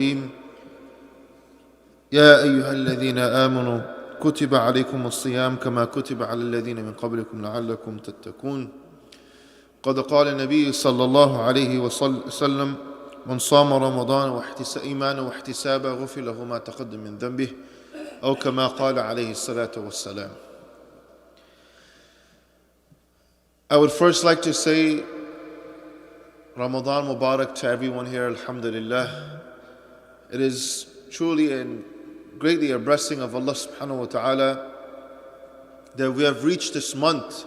يا أيها الذين آمنوا كتب عليكم الصيام كما كتب على الذين من قبلكم لعلكم تتقون قد قال النبي صلى الله عليه وسلم من صام رمضان إيمانا واحتسابا غفر له ما تقدم من ذنبه أو كما قال عليه الصلاة والسلام. I would first like to say Ramadan Mubarak to everyone here, alhamdulillah. It is truly and greatly a blessing of Allah subhanahu wa ta'ala that we have reached this month.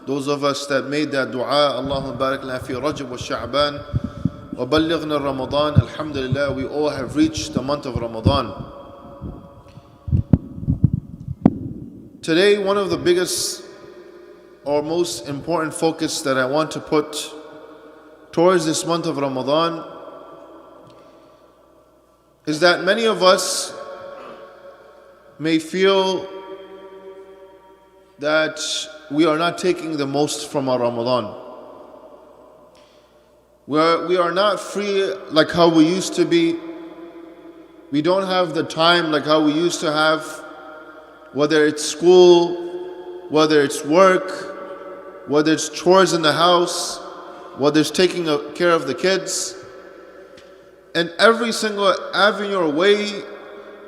Those of us that made that dua, Allahumma barik lana fi Rajab wa Sha'ban wa ballighna Ramadan, alhamdulillah, we all have reached the month of Ramadan. Today, one of the biggest or most important focus that I want to put towards this month of Ramadan is that many of us may feel that we are not taking the most from our Ramadan. We are not free like how we used to be. We don't have the time like how we used to have, whether it's school, whether it's work, whether it's chores in the house, whether it's taking care of the kids. And every single avenue or way,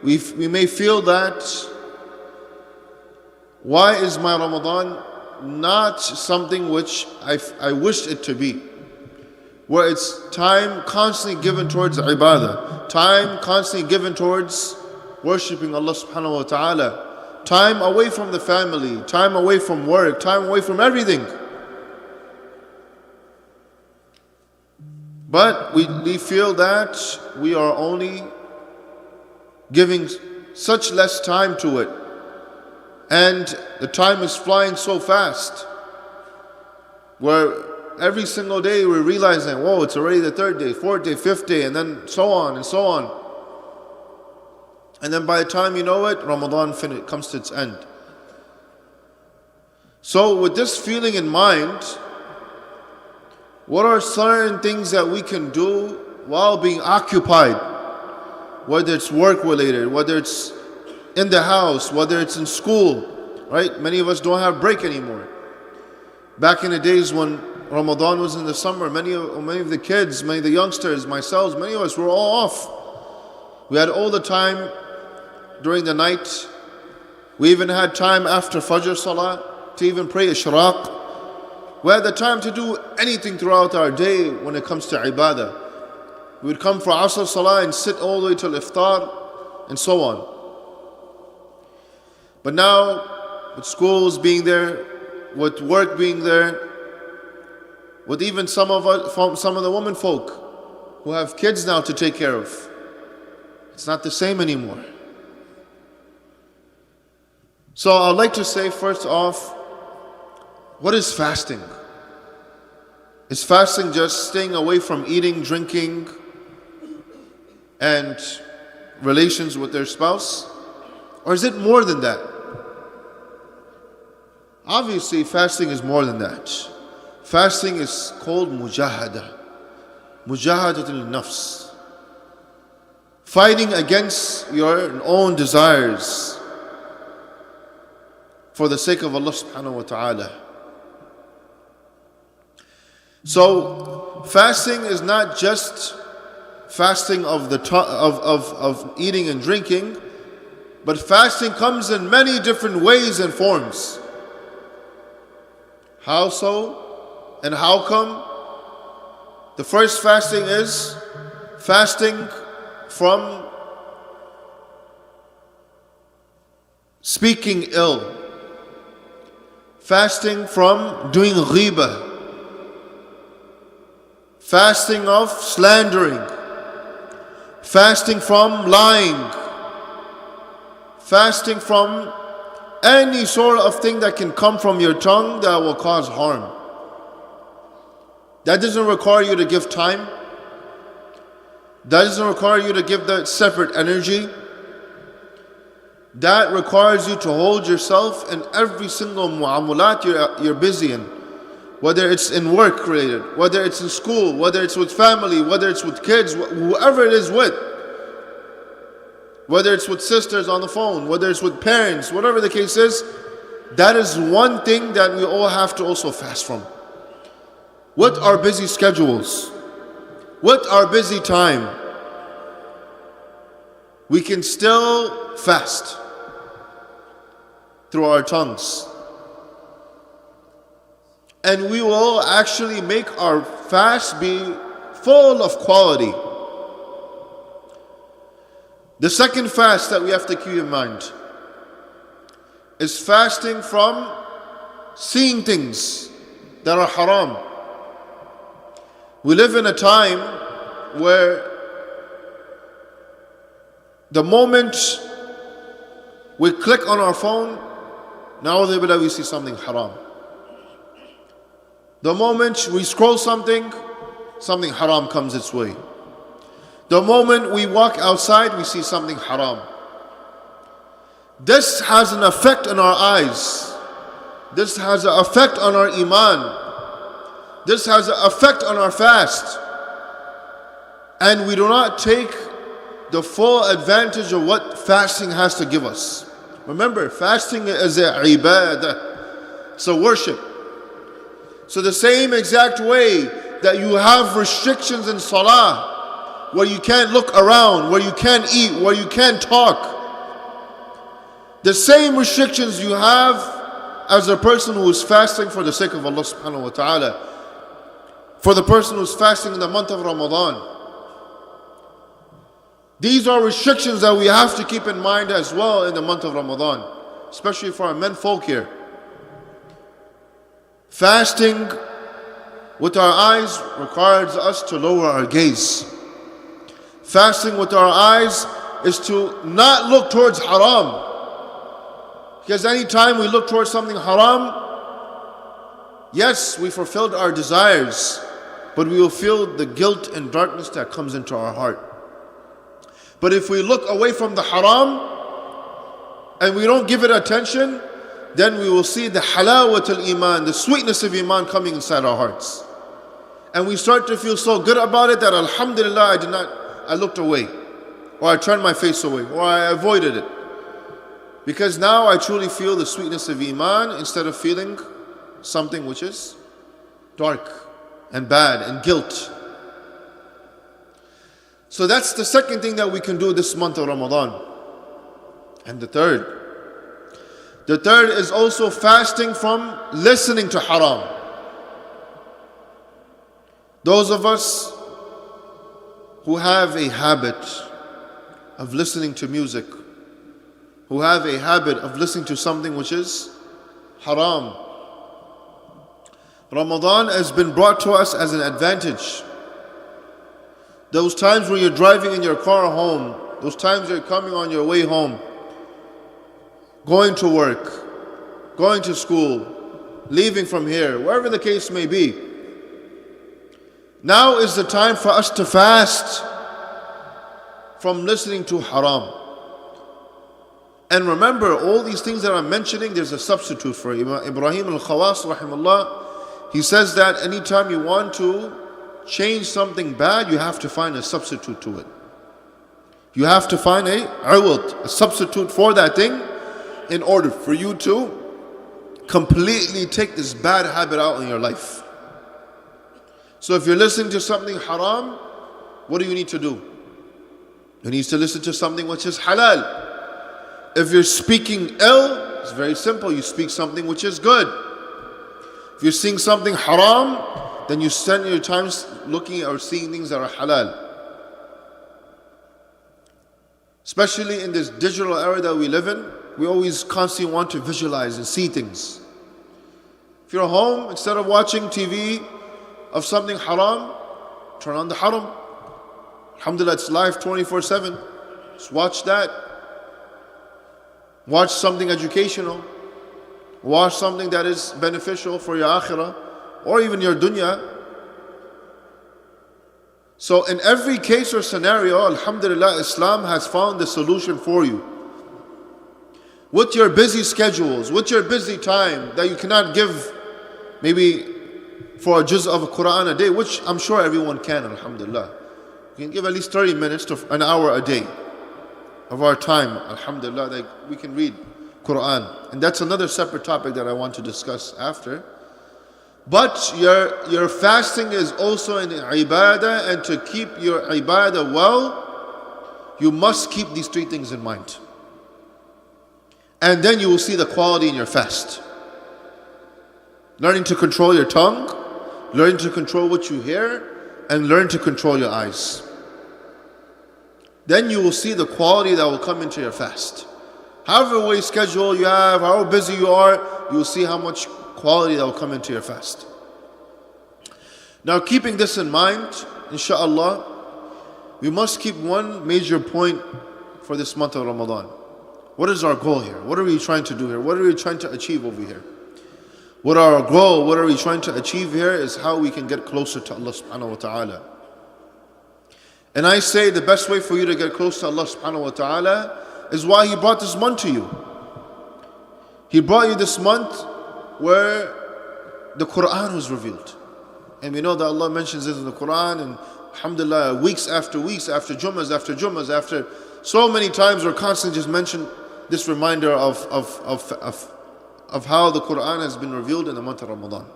we may feel that, why is my Ramadan not something which I wished it to be? Where it's time constantly given towards ibadah, time constantly given towards worshipping Allah subhanahu wa ta'ala, time away from the family, time away from work, time away from everything. But we feel that we are only giving such less time to it. And the time is flying so fast. Where every single day we're realizing, whoa, it's already the third day, fourth day, fifth day, and then so on and so on. And then by the time you know it, Ramadan comes to its end. So with this feeling in mind, what are certain things that we can do while being occupied? Whether it's work related, whether it's in the house, whether it's in school, right? Many of us don't have break anymore. Back in the days when Ramadan was in the summer, many of the kids, many of the youngsters, myself, many of us were all off. We had all the time during the night. We even had time after Fajr Salah to even pray Ishraq. We had the time to do anything throughout our day when it comes to ibadah. We would come for Asr Salah and sit all the way till Iftar and so on. But now, with schools being there, with work being there, with even some of the women folk who have kids now to take care of, it's not the same anymore. So I'd like to say first off, what is fasting? Is fasting just staying away from eating, drinking, and relations with their spouse? Or is it more than that? Obviously, fasting is more than that. Fasting is called mujahada. Mujahadatul nafs. Fighting against your own desires for the sake of Allah subhanahu wa ta'ala. So, fasting is not just fasting of eating and drinking, but fasting comes in many different ways and forms. How so? And how come? The first fasting is fasting from speaking ill, fasting from doing ghibah, fasting of slandering, fasting from lying, fasting from any sort of thing that can come from your tongue that will cause harm. That doesn't require you to give time. That doesn't require you to give that separate energy. That requires you to hold yourself in every single mu'amulat you're busy in. Whether it's in work related, whether it's in school, whether it's with family, whether it's with kids, whoever it is with. whether it's with sisters on the phone, whether it's with parents, whatever the case is, that is one thing that we all have to also fast from. With our busy schedules, with our busy time, we can still fast through our tongues. And we will actually make our fast be full of quality. The second fast that we have to keep in mind is fasting from seeing things that are haram. We live in a time where the moment we click on our phone, now we see something haram. The moment we scroll something haram comes its way. The moment we walk outside, we see something haram. This has an effect on our eyes. This has an effect on our iman. This has an effect on our fast. And we do not take the full advantage of what fasting has to give us. Remember, fasting is a ibadah. It's a worship. So the same exact way that you have restrictions in salah, where you can't look around, where you can't eat, where you can't talk, the same restrictions you have as a person who is fasting for the sake of Allah subhanahu wa ta'ala, for the person who's fasting in the month of Ramadan. These are restrictions that we have to keep in mind as well in the month of Ramadan, especially for our men folk here. Fasting with our eyes requires us to lower our gaze. Fasting with our eyes is to not look towards haram. Because anytime we look towards something haram, yes, we fulfilled our desires, but we will feel the guilt and darkness that comes into our heart. But if we look away from the haram and we don't give it attention, then we will see the halawat al-iman, the sweetness of iman coming inside our hearts. And we start to feel so good about it that alhamdulillah I looked away, or I turned my face away, or I avoided it. Because now I truly feel the sweetness of iman instead of feeling something which is dark and bad and guilt. So that's the second thing that we can do this month of Ramadan. And the third is also fasting from listening to haram. Those of us who have a habit of listening to music, who have a habit of listening to something which is haram, Ramadan has been brought to us as an advantage. Those times when you're driving in your car home, those times you're coming on your way home, going to work, going to school, leaving from here, wherever the case may be. Now is the time for us to fast from listening to haram. And remember, all these things that I'm mentioning, there's a substitute for it. Ibrahim al-Khawas, rahimahullah, he says that anytime you want to change something bad, you have to find a substitute to it. You have to find a substitute for that thing in order for you to completely take this bad habit out in your life. So if you're listening to something haram, what do you need to do? You need to listen to something which is halal. If you're speaking ill, it's very simple. You speak something which is good. If you're seeing something haram, then you spend your time looking or seeing things that are halal. Especially in this digital era that we live in, we always constantly want to visualize and see things. If you're home, instead of watching TV of something haram, turn on the haram. Alhamdulillah, it's live 24/7. Just watch that. Watch something educational. Watch something that is beneficial for your akhirah or even your dunya. So in every case or scenario, alhamdulillah, Islam has found the solution for you. With your busy schedules, with your busy time that you cannot give maybe for a juz of a Quran a day, which I'm sure everyone can, alhamdulillah. You can give at least 30 minutes to an hour a day. of our time, alhamdulillah, that we can read Quran. And that's another separate topic that I want to discuss after. But your fasting is also an ibadah, and to keep your ibadah well, you must keep these three things in mind. And then you will see the quality in your fast. Learning to control your tongue, learning to control what you hear, and learn to control your eyes. Then you will see the quality that will come into your fast. However way schedule you have, however busy you are, you will see how much quality that will come into your fast. Now, keeping this in mind, inshallah, we must keep one major point for this month of Ramadan. What is our goal here? What are we trying to do here? What are we trying to achieve over here? What are our goal? What are we trying to achieve here is how we can get closer to Allah subhanahu wa ta'ala. And I say the best way for you to get close to Allah subhanahu wa ta'ala is why He brought this month to you. He brought you this month where the Quran was revealed. And we know that Allah mentions this in the Quran, and alhamdulillah, weeks after Jummahs after Jummahs, after so many times we're constantly just mentioned this reminder of how the Quran has been revealed in the month of Ramadan.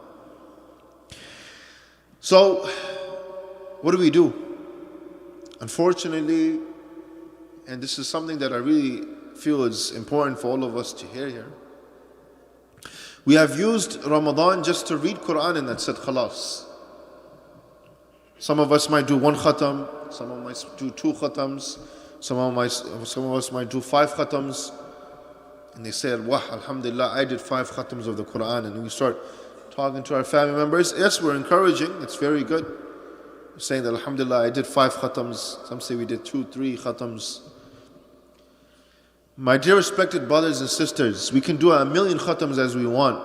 So, what do? Unfortunately, and this is something that I really feel is important for all of us to hear here, we have used Ramadan just to read Quran and that's it, khalas. Some of us might do 1 khatam, some of us might do 2 khatams, some of us might do 5 khatams. And they said, wah, alhamdulillah, I did 5 khatams of the Quran. And we start talking to our family members. Yes, we're encouraging, it's very good. We're saying that alhamdulillah, I did 5 khatams. Some say we did 2, 3 khatams. My dear respected brothers and sisters, we can do 1,000,000 khatams as we want.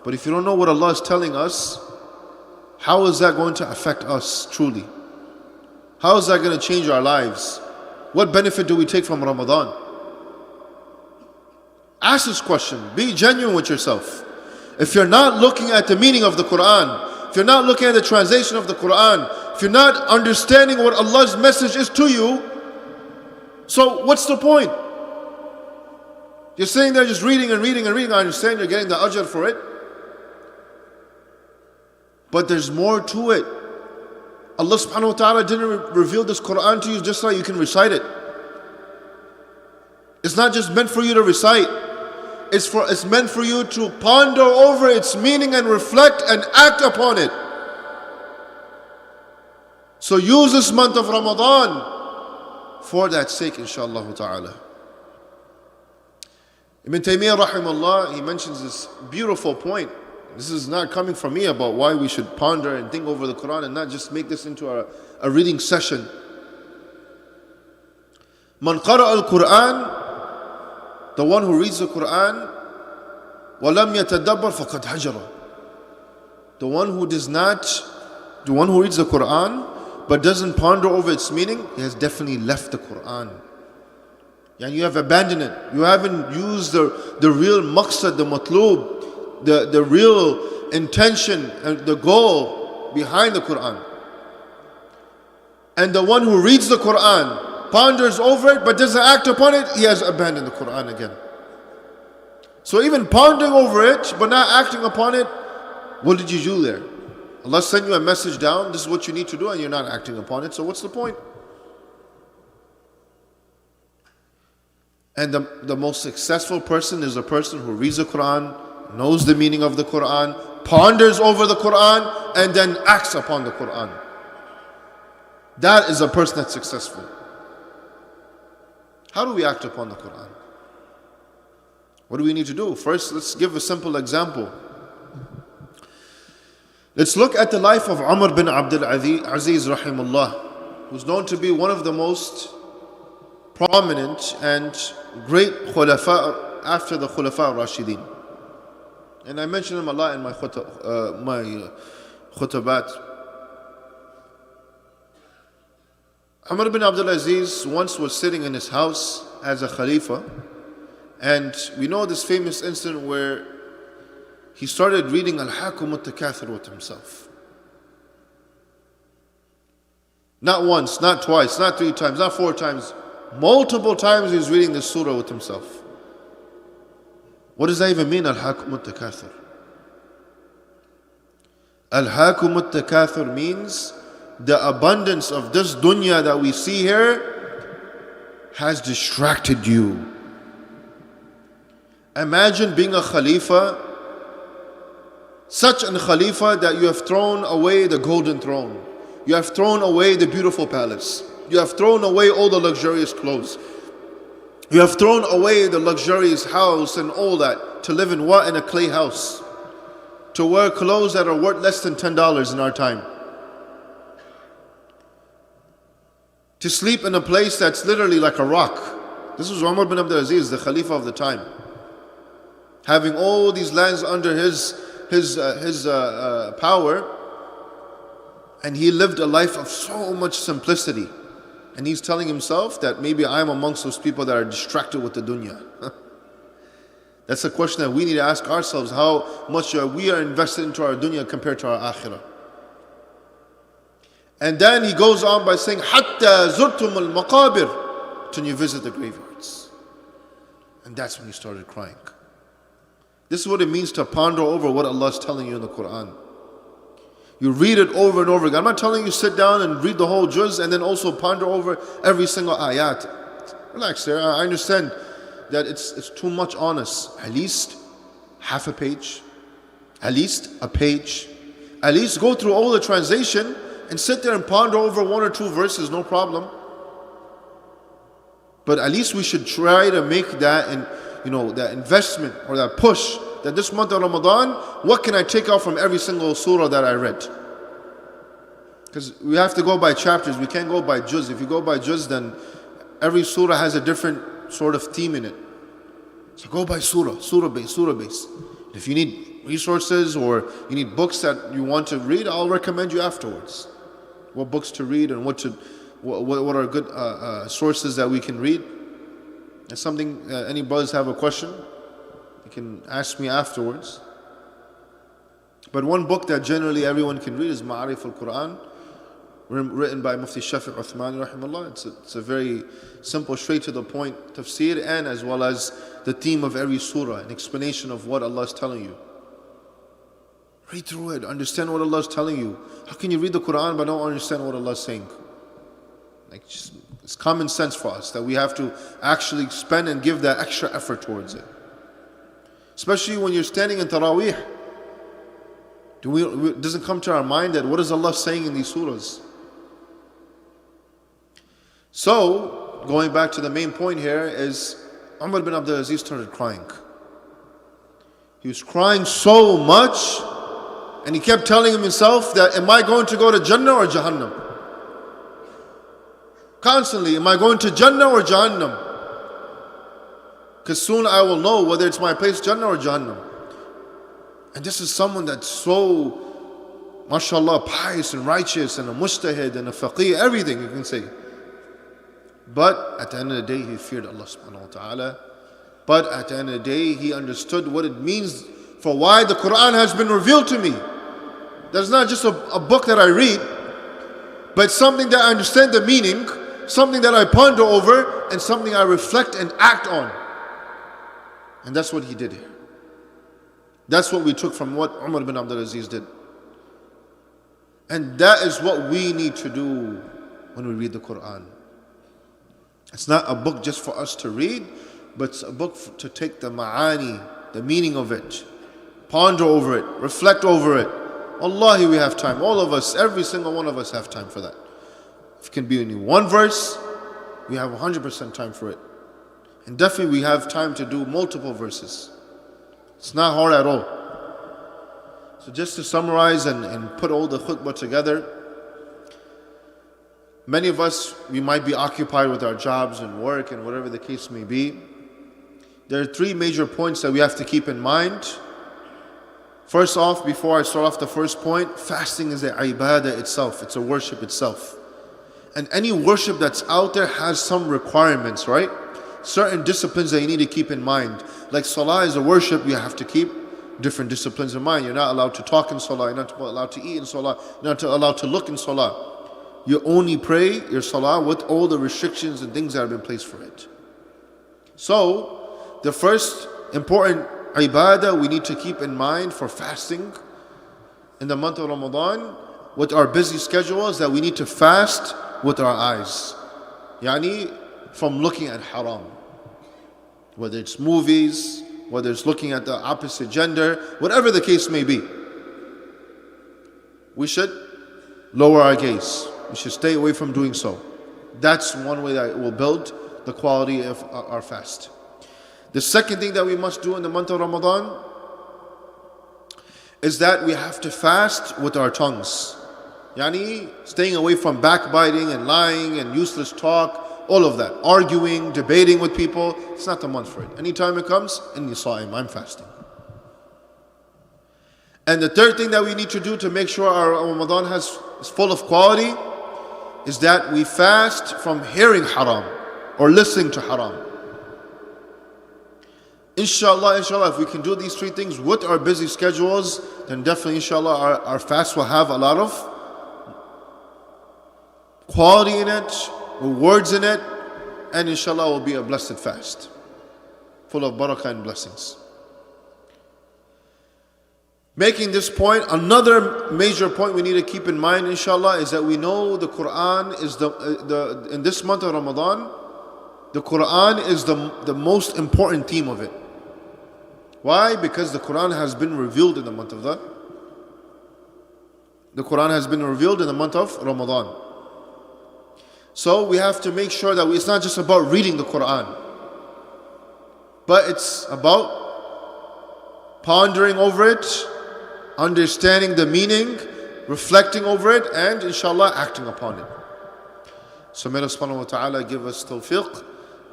But if you don't know what Allah is telling us, how is that going to affect us truly? How is that going to change our lives? What benefit do we take from Ramadan? Ask this question. Be genuine with yourself. If you're not looking at the meaning of the Quran, if you're not looking at the translation of the Quran, if you're not understanding what Allah's message is to you, so what's the point? You're sitting there just reading and reading and reading. I understand you're getting the ajr for it. But there's more to it. Allah subhanahu wa ta'ala didn't reveal this Quran to you just so you can recite it. It's not just meant for you to recite. It's meant for you to ponder over its meaning and reflect and act upon it. So use this month of Ramadan for that sake, inshaAllah ta'ala. Ibn Taymiyyah rahimahullah, he mentions this beautiful point. This is not coming from me about why we should ponder and think over the Quran and not just make this into a reading session. Man qara al-Quran, the one who reads the Quran, walam yatadabbar faqad hajara. The one who reads the Quran but doesn't ponder over its meaning, he has definitely left the Quran. And you have abandoned it. You haven't used the real maqsad, the matlub, the real intention and the goal behind the Quran. And the one who reads the Quran, ponders over it but doesn't act upon it, he has abandoned the Quran again. So even pondering over it but not acting upon it, what did you do there? Allah sent you a message down, this is what you need to do, and you're not acting upon it, so what's the point? And the most successful person is a person who reads the Quran, knows the meaning of the Quran, ponders over the Quran, and then acts upon the Quran. That is a person that's successful. How do we act upon the Quran? What do we need to do? First, let's give a simple example. Let's look at the life of Umar bin Abdul Aziz rahimahullah, who's known to be one of the most prominent and great khulafa after the Khulafa Rashidin. And I mention him a lot in my khutabat. Umar bin Abdul Aziz once was sitting in his house as a Khalifa, and we know this famous incident where he started reading Al-Hakum Al-Takathur with himself. Not once, not twice, not 3 times, not 4 times, Multiple times he's reading this surah with himself. What does that even mean? Al-Hakum al-Takathur. Al-Hakum al-Takathur means the abundance of this dunya that we see here has distracted you. Imagine being a Khalifa, such an Khalifa that you have thrown away the golden throne. You have thrown away the beautiful palace. You have thrown away all the luxurious clothes. You have thrown away the luxurious house and all that to live in what? In a clay house. To wear clothes that are worth less than $10 in our time. To sleep in a place that's literally like a rock. This was Umar bin Abdul Aziz, the Khalifa of the time. Having all these lands under his power, and he lived a life of so much simplicity. And he's telling himself that maybe I'm amongst those people that are distracted with the dunya. That's a question that we need to ask ourselves, how much we are invested into our dunya compared to our akhirah. And then he goes on by saying, حَتَّى زُرْتُمُ الْمَقَابِرِ, till you visit the graveyards. And that's when he started crying. This is what it means to ponder over what Allah is telling you in the Quran. You read it over and over again. I'm not telling you sit down and read the whole juz and then also ponder over every single ayat. Relax there. I understand that it's too much on us. At least half a page. At least a page. At least go through all the translation and sit there and ponder over one or two verses, no problem. But at least we should try to make that, and that investment or that push, that this month of Ramadan, what can I take out from every single surah that I read? Because we have to go by chapters, we can't go by juz. If you go by juz, then every surah has a different sort of theme in it. So go by surah base. If you need resources or you need books that you want to read, I'll recommend you afterwards what books to read and what are good sources that we can read. If something, any brothers have a question, you can ask me afterwards. But one book that generally everyone can read is Ma'arif al-Quran, written by Mufti Shafiq Uthmani rahimahullah. It's a very simple, straight to the point tafsir, and as well as the theme of every surah, an explanation of what Allah is telling you. Read through it, understand what Allah is telling you. How can you read the Quran but not understand what Allah is saying? It's common sense for us that we have to actually spend and give that extra effort towards it. Especially when you're standing in Taraweeh. It doesn't come to our mind that what is Allah saying in these surahs? So, going back to the main point here is Umar bin Abdul Aziz started crying. He was crying so much, and he kept telling himself that, am I going to go to Jannah or Jahannam? Constantly, am I going to Jannah or Jahannam? Because soon I will know whether it's my place, Jannah or Jahannam. And this is someone that's so, mashallah, pious and righteous and a mujtahid and a faqih, everything you can say. But at the end of the day, he feared Allah subhanahu wa ta'ala. But at the end of the day, he understood what it means for why the Quran has been revealed to me. That's not just a book that I read, but something that I understand the meaning, something that I ponder over, and something I reflect and act on. And that's what he did here. That's what we took from what Umar bin Abdul Aziz did. And that is what we need to do when we read the Quran. It's not a book just for us to read, but it's a book to take the ma'ani, the meaning of it, ponder over it, reflect over it. Wallahi, we have time. All of us, every single one of us have time for that. If it can be only one verse, we have 100% time for it. And definitely we have time to do multiple verses. It's not hard at all. So just to summarize and put all the khutbah together, many of us, we might be occupied with our jobs and work and whatever the case may be. There are three major points that we have to keep in mind. First off, before I start off the first point, fasting is an ibadah itself. It's a worship itself. And any worship that's out there has some requirements, right? Certain disciplines that you need to keep in mind. Like salah is a worship, you have to keep different disciplines in mind. You're not allowed to talk in salah, you're not allowed to eat in salah, you're not allowed to look in salah. you only pray your salah with all the restrictions and things that have been placed for it. So, the first important ibadah we need to keep in mind for fasting in the month of Ramadan with our busy schedules, that we need to fast with our eyes. Yani from looking at haram. Whether it's movies, whether it's looking at the opposite gender, whatever the case may be. We should lower our gaze. We should stay away from doing so. That's one way that it will build the quality of our fast. The second thing that we must do in the month of Ramadan is that we have to fast with our tongues. Yani staying away from backbiting and lying and useless talk, all of that. Arguing, debating with people. It's not the month for it. Anytime it comes, inni sa'im, I'm fasting. And the third thing that we need to do to make sure our Ramadan is full of quality is that we fast from hearing haram or listening to haram. Inshallah, if we can do these three things with our busy schedules, then definitely inshallah our fast will have a lot of quality in it, words in it, and inshallah will be a blessed fast, full of barakah and blessings. Making this point, another major point we need to keep in mind inshallah is that we know the Quran is in this month of Ramadan, the Quran is the most important theme of it. Why? Because the Quran has been revealed in the month of the Quran has been revealed in the month of Ramadan. So we have to make sure that it's not just about reading the Quran, but it's about pondering over it, understanding the meaning, reflecting over it, and inshallah acting upon it. So may Allah subhanahu wa ta'ala give us tawfiq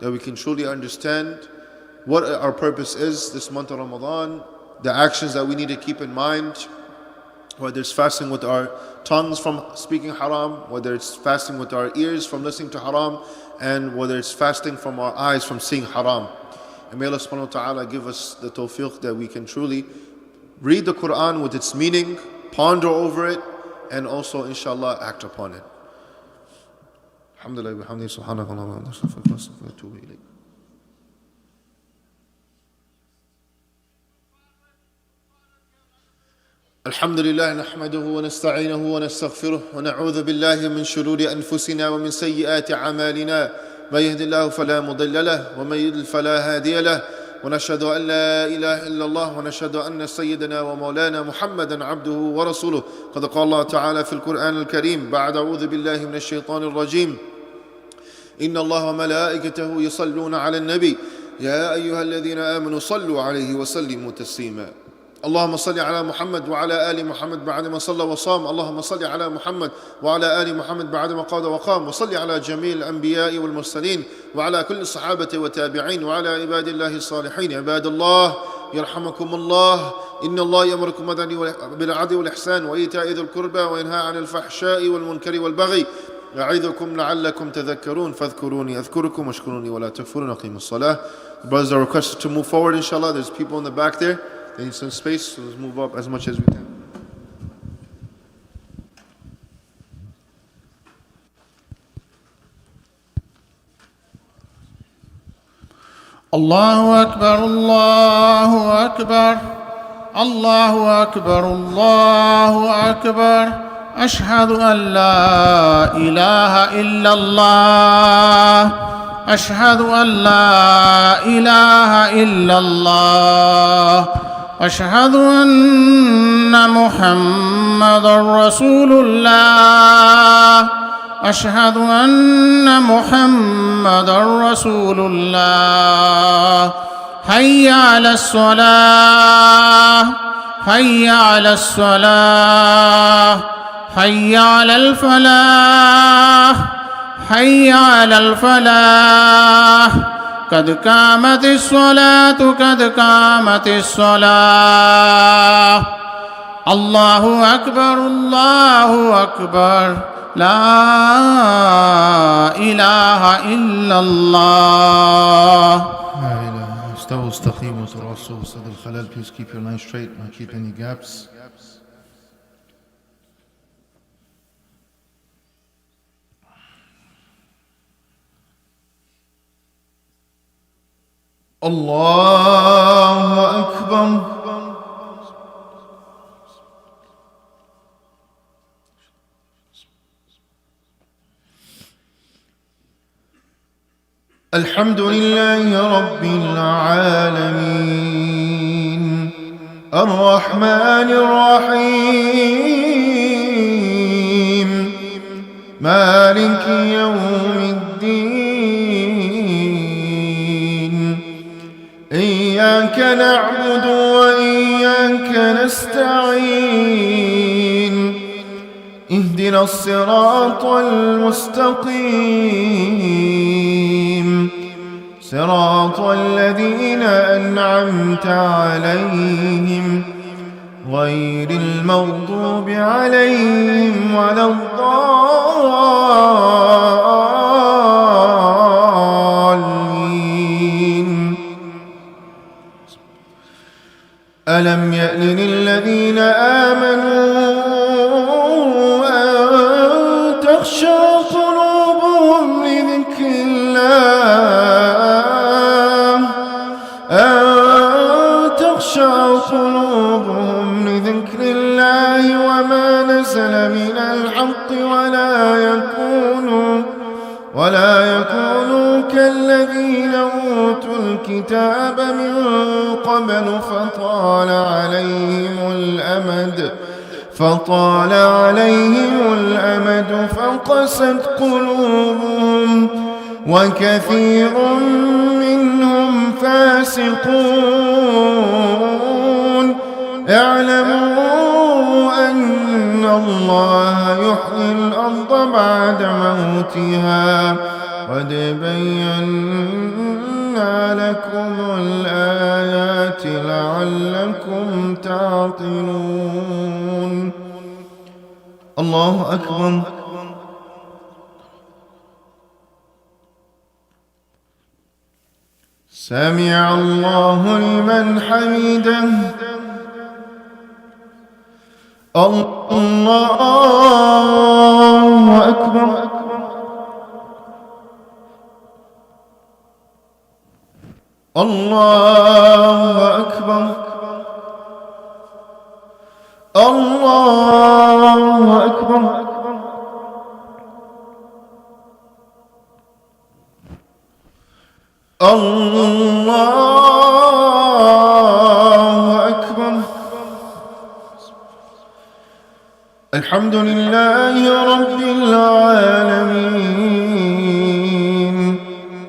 that we can truly understand what our purpose is this month of Ramadan, the actions that we need to keep in mind, whether it's fasting with our tongues from speaking haram, whether it's fasting with our ears from listening to haram, and whether it's fasting from our eyes from seeing haram. And may Allah subhanahu wa ta'ala give us the tawfiq that we can truly read the Quran with its meaning, ponder over it, and also inshallah act upon it. Alhamdulillah, bihamdihi, subhanakallah wa bihamdihi, wa atubu ilayk. الحمد لله نحمده ونستعينه ونستغفره ونعوذ بالله من شرور أنفسنا ومن سيئات أعمالنا من يهد الله فلا مضل له ومن يضلل فلا هادي له ونشهد أن لا إله إلا الله ونشهد أن سيدنا ومولانا محمدا عبده ورسوله قد قال الله تعالى في القرآن الكريم بعد أعوذ بالله من الشيطان الرجيم إن الله وملائكته يصلون على النبي يا أيها الذين آمنوا صلوا عليه وسلموا تسليما اللهم صل على محمد وعلى آل محمد بعدما صلى وصام اللهم صل على محمد وعلى آل محمد بعدما قاد وقام وصل على جميع الأنبياء والمرسلين وعلى كل الصحابة والتابعين وعلى عباد الله الصالحين عباد الله يرحمكم الله إن الله يأمركم بالعدل والإحسان وإيتاء ذي القربى وينهى عن الفحشاء والمنكر والبغي يعظكم لعلكم تذكرون فاذكروني أذكركم واشكروني ولا تكفرون أقيموا الصلاة. The brothers are requested to move forward inshallah. There's people in the back there. They need some space, so let's move up as much as we can. الله أكبر الله أكبر الله أكبر الله أكبر أشهد أن لا إله إلا الله أشهد أن لا إله إلا الله أشهد أن محمدًا رسول الله أشهد أن محمدًا رسول الله حي على الصلاة حي على الصلاة حي على الفلاح حي على الفلاح قد قامت الصلاة قد قامت الصلاة الله أكبر الله أكبر لا إله إلا الله استووا استقيموا تراصوا وسد الخلال. Please keep your line straight and keep any gaps. الله أكبر. الحمد لله رب العالمين الرحمن الرحيم مالك يوم الدين إياك نعبد وإياك نستعين اهدنا الصراط المستقيم صراط الذين أنعمت عليهم غير المغضوب عليهم ولا الضالين. ألم يأن للذين آمنوا أن تخشع قلوبهم لذكر الله وما نزل من الحق ولا يكونوا كالذين أوتوا الكتاب من قبل فطال عليهم الأمد فقست قلوبهم وكثير منهم فاسقون. اعلموا أن الله يحيي الأرض بعد موتها قد بينا لكم الآيات لعلكم تعقلون. الله أكبر. سمع الله لمن حمده. الله أكبر. الله أكبر. الله أكبر. الله أكبر. الحمد لله رب العالمين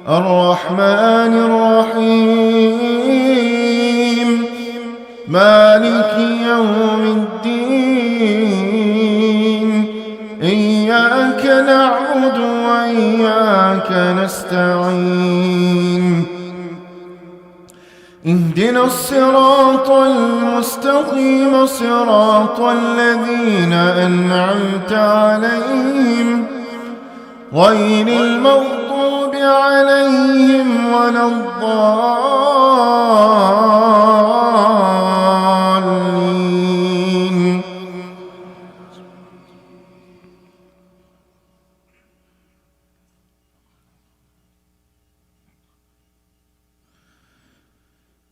الرحمن الرحيم مالك يوم الدين إياك نعبد وإياك نستعين اهدنا الصراط المستقيم صراط الذين أنعمت عليهم غير المغضوب عليهم ولا الضالين.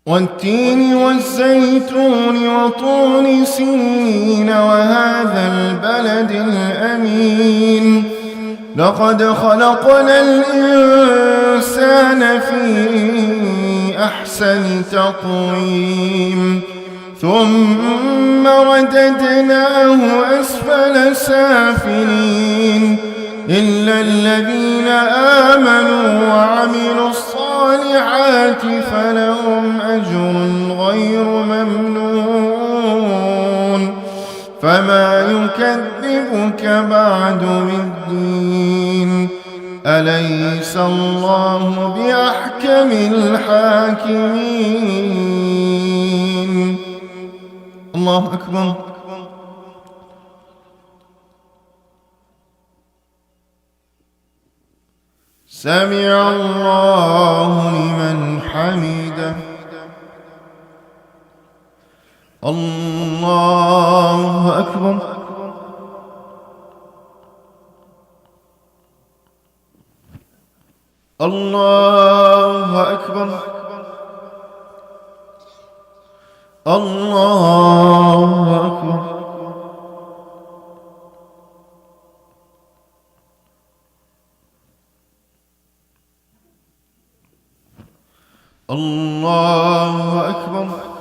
والتين والزيتون وطور سينين وهذا البلد الأمين لقد خلقنا الإنسان في أحسن تقويم ثم رددناه أسفل سافلين إلا الذين آمنوا وعملوا الصالحات فلهم أجر غير ممنون. فما يكذبك بعد بالدين أليس الله بأحكم الحاكمين. الله أكبر. سمع الله لمن حمده. الله أكبر. الله أكبر. الله أكبر الله أكبر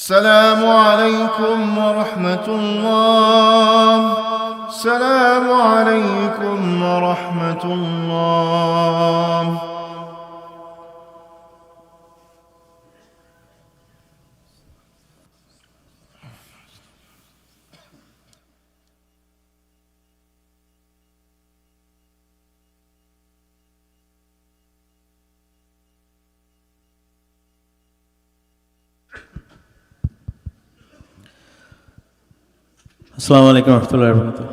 السلام عليكم ورحمة الله السلام عليكم ورحمة الله Assalamu alaikum warahmatullahi wabarakatuh.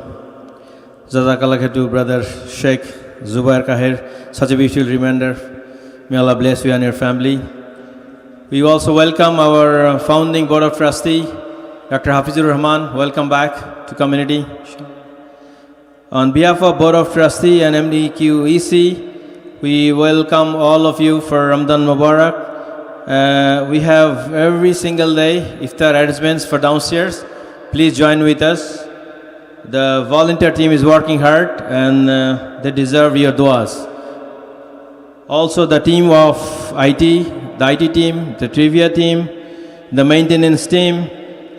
Jazakallah khair to brother Sheikh Zubair Kahir, such a beautiful reminder. May Allah bless you and your family. We also welcome our founding board of trustee, Dr. Hafizur Rahman. Welcome back to community. On behalf of board of trustee and MDQEC, we welcome all of you for Ramadan Mubarak. We have every single day iftar arrangements for downstairs. Please join with us. The volunteer team is working hard and they deserve your duas. Also the team of IT, the IT team, the trivia team, the maintenance team,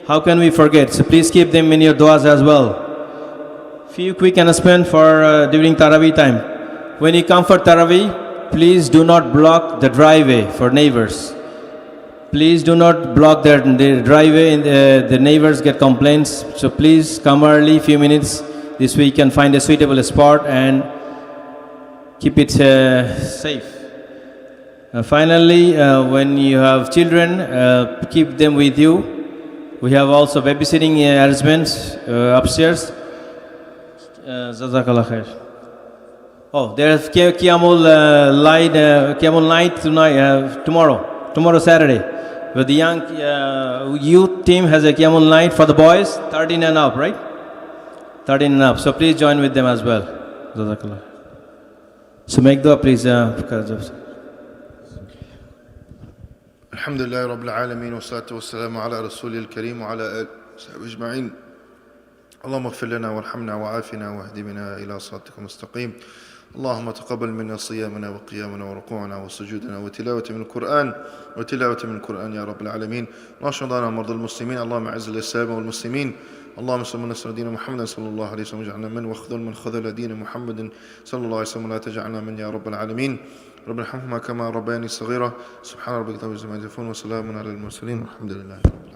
how can we forget? So please keep them in your duas as well. Few quick announcements for during Taraweeh time. When you come for Taraweeh, please do not block the driveway for neighbors. Please do not block the driveway. The neighbors get complaints. So please come early, few minutes. This way you can find a suitable spot and keep it safe. Finally, when you have children, keep them with you. We have also babysitting arrangements upstairs. Jazakallah khair. Oh, there's Qiyamul night tonight, tomorrow Saturday. But the young youth team has a Qiyamul night for the boys, 13 and up, right? 13 and up. So please join with them as well. Jazakallah. So make dua, please. الحمد لله رب العالمين والصلاة والسلام على رسوله الكريم وعلى آله وصحبه أجمعين اللهم اغفر لنا وارحمنا وعافنا واهد بنا إلى صراطك المستقيم اللهم تقبل منا صيامنا وقيامنا وركوعنا وسجودنا وتلاوة من القرآن يا رب العالمين اللهم اشف مرضى المسلمين اللهم اعز الإسلام والمسلمين اللهم صل من نصر دين محمد صلى الله عليه وسلم واجعلنا من واخذل من خذل دين محمد صلى الله عليه وسلم لا تجعلنا من يا رب العالمين رب ارحمهما كما ربياني صغيرا سبحان ربك رب العزة عما يصفون وسلام على المرسلين والحمد لله رب العالمين